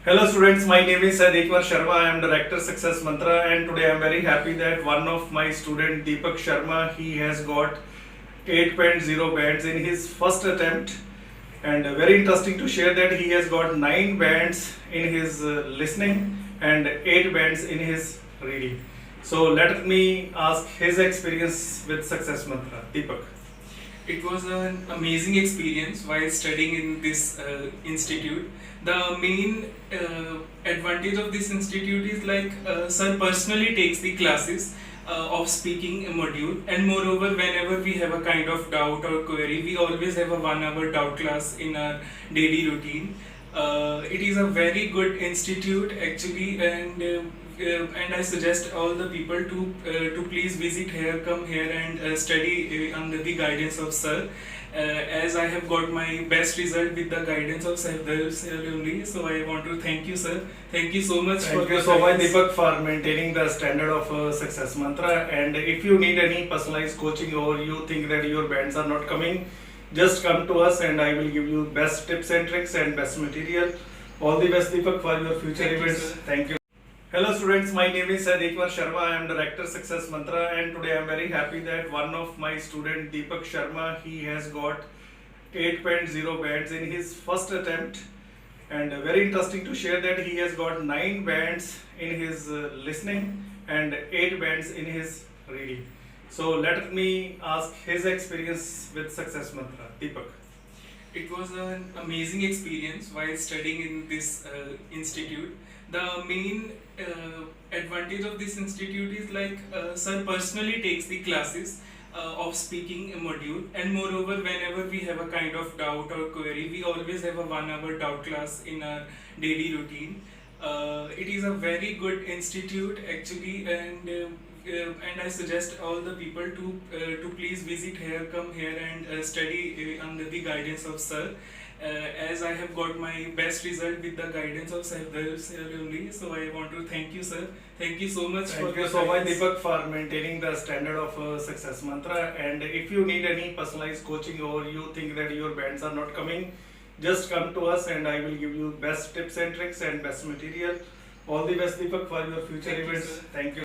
Hello students, my name is Sehdev Sharma. I am Director Success Mantra, and today I am very happy that one of my student Deepak Sharma, he has got 8.0 bands in his first attempt, and very interesting to share that he has got 9 bands in his listening and 8 bands in his reading. So let me ask his experience with Success Mantra. Deepak. It was an amazing experience while studying in this institute. The main advantage of this institute is sir personally takes the classes of speaking module, and moreover whenever we have a kind of doubt or query, we always have a 1 hour doubt class in our daily routine. It is a very good institute actually, and I suggest all the people to please visit here, come here and study under the guidance of sir. As I have got my best result with the guidance of Sehdev Sharma, so I want to thank you, sir. Thank you so much. Thank you so much, Deepak, for maintaining the standard of Success Mantra. And if you need any personalized coaching or you think that your bands are not coming, just come to us and I will give you best tips and tricks and best material. All the best, Deepak, for your future events. Thank you. Hello students, my name is Sehdev Sharma. I am Director Success Mantra, and today I am very happy that one of my student Deepak Sharma, he has got 8.0 bands in his first attempt, and very interesting to share that he has got 9 bands in his listening and 8 bands in his reading. So let me ask his experience with Success Mantra. Deepak. It was an amazing experience while studying in this institute. The main advantage of this institute is sir personally takes the classes of speaking module, and moreover whenever we have a kind of doubt or query, we always have a 1 hour doubt class in our daily routine. It is a very good institute actually, and I suggest all the people to please visit here, come here and study under the guidance of sir. As I have got my best result with the guidance of Sehdev Sharma, so I want to thank you, sir. Thank you so much. Thank you so much, Deepak, for maintaining the standard of Success Mantra. And if you need any personalized coaching or you think that your bands are not coming, just come to us and I will give you best tips and tricks and best material. All the best, Deepak, for your future events. Thank you.